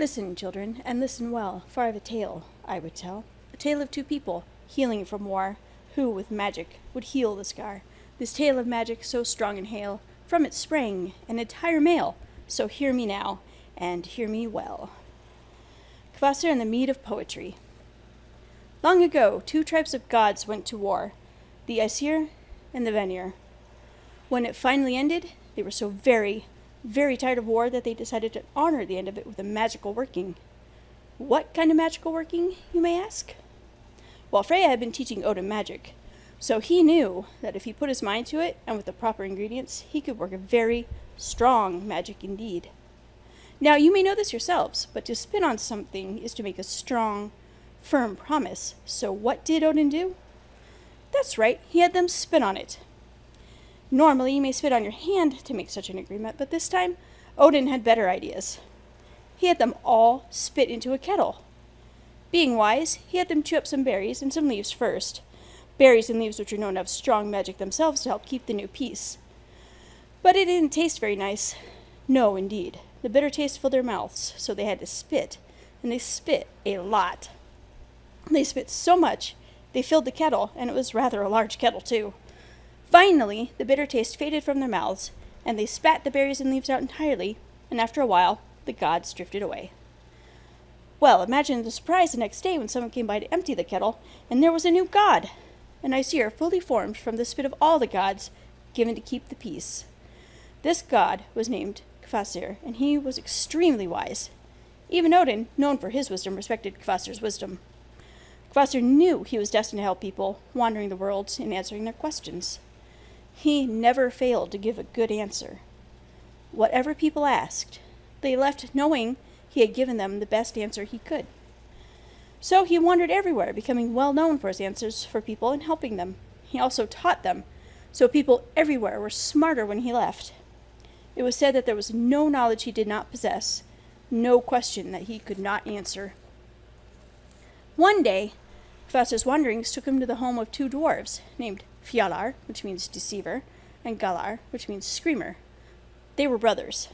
Listen, children, and listen well, for I have a tale, I would tell. A tale of two people, healing from war, who, with magic, would heal the scar. This tale of magic so strong and hale, from it sprang an entire male. So hear me now, and hear me well. Kvasir and the Mead of Poetry. Long ago, two tribes of gods went to war, the Aesir and the Vanir. When it finally ended, they were so very, very tired of war that they decided to honor the end of it with a magical working. What kind of magical working, you may ask? Well, Freya had been teaching Odin magic, so he knew that if he put his mind to it, and with the proper ingredients, he could work a very strong magic indeed. Now, you may know this yourselves, but to spin on something is to make a strong, firm promise. So what did Odin do? That's right, he had them spit on it. Normally, you may spit on your hand to make such an agreement, but this time, Odin had better ideas. He had them all spit into a kettle. Being wise, he had them chew up some berries and some leaves first. Berries and leaves which are known to have strong magic themselves to help keep the new peace. But it didn't taste very nice. No, indeed. The bitter taste filled their mouths, so they had to spit, and they spit a lot. They spit so much, they filled the kettle, and it was rather a large kettle, too. Finally, the bitter taste faded from their mouths, and they spat the berries and leaves out entirely, and after a while, the gods drifted away. Well, imagine the surprise the next day when someone came by to empty the kettle, and there was a new god, an Aesir fully formed from the spit of all the gods, given to keep the peace. This god was named Kvasir, and he was extremely wise. Even Odin, known for his wisdom, respected Kvasir's wisdom. Kvasir knew he was destined to help people wandering the world in answering their questions. He never failed to give a good answer. Whatever people asked, they left knowing he had given them the best answer he could. So he wandered everywhere, becoming well known for his answers for people and helping them. He also taught them, so people everywhere were smarter when he left. It was said that there was no knowledge he did not possess, no question that he could not answer. One day, Kvasir's wanderings took him to the home of two dwarves, named Fjallar, which means deceiver, and Galar, which means screamer. They were brothers.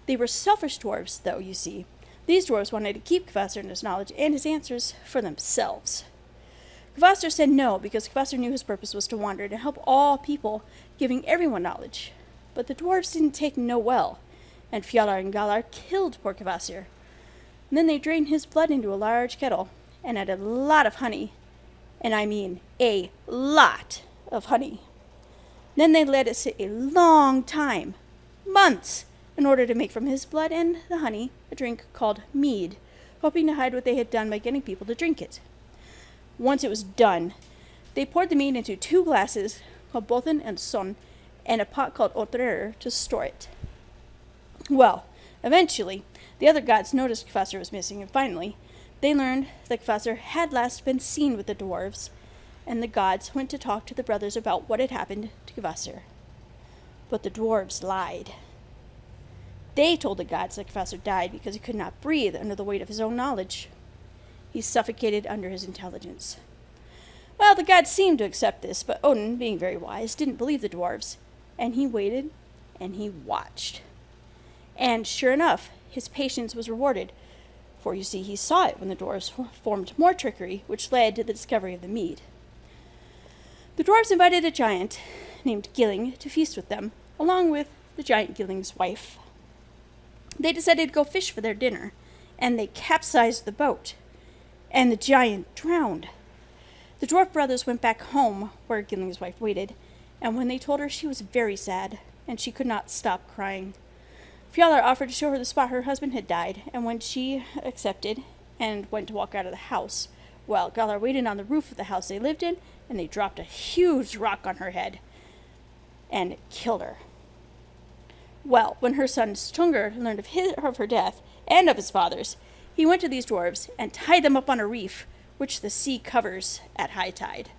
They were selfish dwarves, though, you see. These dwarves wanted to keep Kvasir and his knowledge and his answers for themselves. Kvasir said no, because Kvasir knew his purpose was to wander and help all people, giving everyone knowledge. But the dwarves didn't take no well, and Fjallar and Galar killed poor Kvasir. Then they drained his blood into a large kettle, and added a lot of honey, and I mean a lot of honey. Then they let it sit a long time, months, in order to make from his blood and the honey a drink called mead, hoping to hide what they had done by getting people to drink it. Once it was done, they poured the mead into 2 glasses called Bothen and Son, and a pot called Otrer to store it. Well, eventually, the other gods noticed Kvasir was missing, and finally, they learned that Kvasir had last been seen with the dwarves, and the gods went to talk to the brothers about what had happened to Kvasir. But the dwarves lied. They told the gods that Kvasir died because he could not breathe under the weight of his own knowledge. He suffocated under his intelligence. Well, the gods seemed to accept this, but Odin, being very wise, didn't believe the dwarves, and he waited and he watched. And sure enough, his patience was rewarded, for you see, he saw it when the dwarves formed more trickery, which led to the discovery of the mead. The dwarves invited a giant named Gilling to feast with them, along with the giant Gilling's wife. They decided to go fish for their dinner, and they capsized the boat, and the giant drowned. The dwarf brothers went back home, where Gilling's wife waited, and when they told her, she was very sad, and she could not stop crying. Fjallar offered to show her the spot her husband had died, and when she accepted and went to walk out of the house, well, Galar waited on the roof of the house they lived in, and they dropped a huge rock on her head, and it killed her. Well, when her son Stungur learned of her death, and of his father's, he went to these dwarves and tied them up on a reef, which the sea covers at high tide.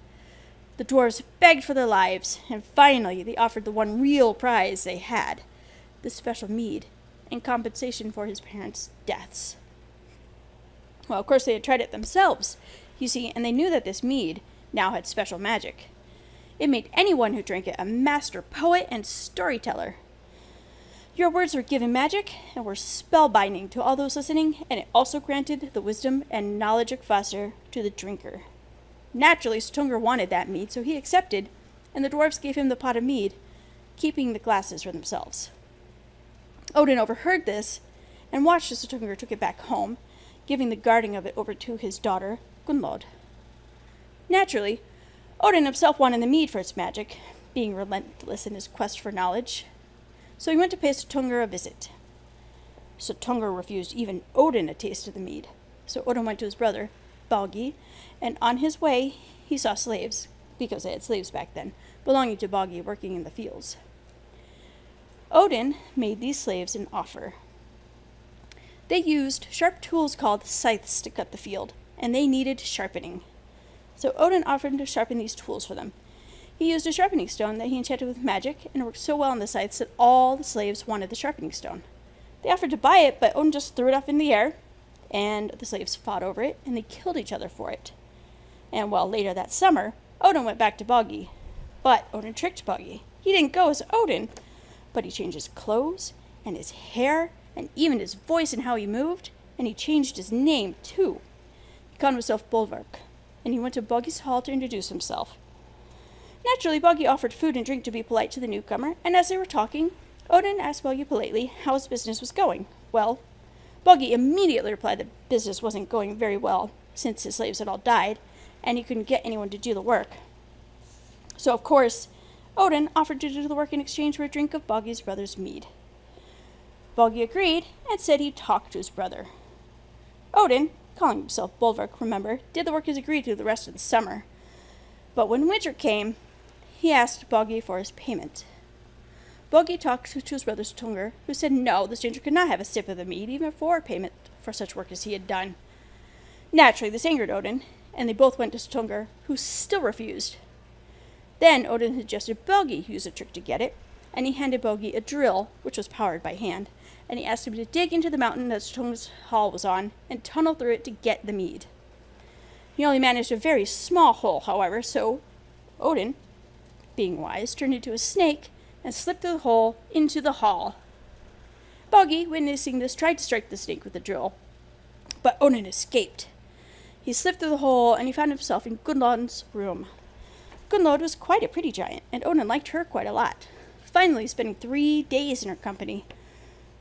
The dwarves begged for their lives, and finally they offered the one real prize they had, the special mead, in compensation for his parents' deaths. Well, of course, they had tried it themselves, you see, and they knew that this mead now had special magic. It made anyone who drank it a master poet and storyteller. Your words were given magic and were spellbinding to all those listening, and it also granted the wisdom and knowledge of Kvasir to the drinker. Naturally, Suttungr wanted that mead, so he accepted, and the dwarves gave him the pot of mead, keeping the glasses for themselves. Odin overheard this and watched as Suttungr took it back home, giving the guarding of it over to his daughter, Gunnlod. Naturally, Odin himself wanted the mead for its magic, being relentless in his quest for knowledge, so he went to pay Suttungr a visit. Suttungr refused even Odin a taste of the mead, so Odin went to his brother, Boggi, and on his way he saw slaves, because they had slaves back then, belonging to Boggi working in the fields. Odin made these slaves an offer. They used sharp tools called scythes to cut the field, and they needed sharpening. So Odin offered to sharpen these tools for them. He used a sharpening stone that he enchanted with magic, and it worked so well on the scythes that all the slaves wanted the sharpening stone. They offered to buy it, but Odin just threw it up in the air, and the slaves fought over it, and they killed each other for it. And well, later that summer, Odin went back to Boggi. But Odin tricked Boggi. He didn't go as Odin, but he changed his clothes, and his hair, and even his voice and how he moved, and he changed his name, too. He called himself Bolverk, and he went to Boggi's hall to introduce himself. Naturally, Boggi offered food and drink to be polite to the newcomer, and as they were talking, Odin asked Boggi politely how his business was going. Well, Boggi immediately replied that business wasn't going very well, since his slaves had all died, and he couldn't get anyone to do the work. So, of course, Odin offered to do the work in exchange for a drink of Boggi's brother's mead. Boggi agreed and said he'd talk to his brother. Odin, calling himself Bolverk, remember, did the work as agreed to the rest of the summer. But when winter came, he asked Boggi for his payment. Boggi talked to his brother Suttungr, who said no, the stranger could not have a sip of the mead, even for payment for such work as he had done. Naturally, this angered Odin, and they both went to Suttungr, who still refused. Then Odin suggested Boggi use a trick to get it, and he handed Boggi a drill, which was powered by hand, and he asked him to dig into the mountain that Suttungr's hall was on, and tunnel through it to get the mead. He only managed a very small hole, however, so Odin, being wise, turned into a snake and slipped through the hole into the hall. Boggi, witnessing this, tried to strike the snake with the drill, but Odin escaped. He slipped through the hole, and he found himself in Gunnlod's room. Gunnlod was quite a pretty giant, and Odin liked her quite a lot, finally spending 3 days in her company.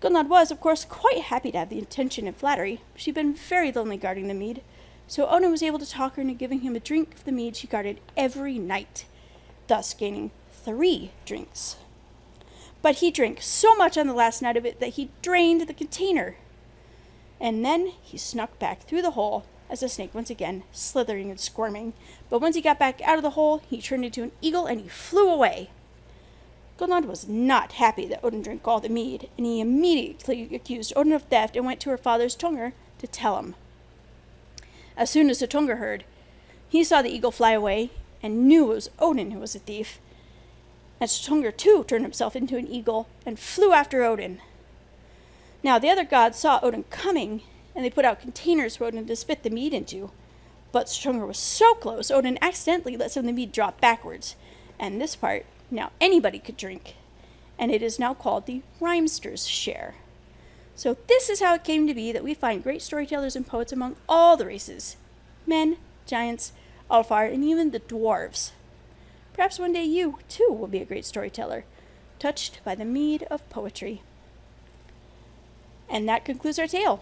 Gunnlod was, of course, quite happy to have the attention and flattery. She'd been very lonely guarding the mead, so Odin was able to talk her into giving him a drink of the mead she guarded every night, thus gaining 3 drinks. But he drank so much on the last night of it that he drained the container. And then he snuck back through the hole as the snake once again, slithering and squirming. But once he got back out of the hole, he turned into an eagle and he flew away. Gunnlod was not happy that Odin drank all the mead, and he immediately accused Odin of theft and went to her father Suttungr to tell him. As soon as Suttungr heard, he saw the eagle fly away and knew it was Odin who was a thief. And Suttungr too turned himself into an eagle and flew after Odin. Now the other gods saw Odin coming, and they put out containers for Odin to spit the mead into. But Suttungr was so close, Odin accidentally let some of the mead drop backwards. And this part, now anybody could drink. And it is now called the Rhymester's Share. So this is how it came to be that we find great storytellers and poets among all the races. Men, giants, Alfar, and even the dwarves. Perhaps one day you, too, will be a great storyteller, touched by the mead of poetry. And that concludes our tale.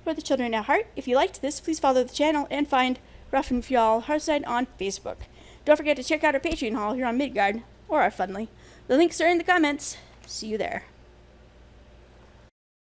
For the children at heart, if you liked this, please follow the channel and find Hrafnfjall Hearthside on Facebook. Don't forget to check out our Patreon haul here on Midgard, or our Fundly. The links are in the comments. See you there.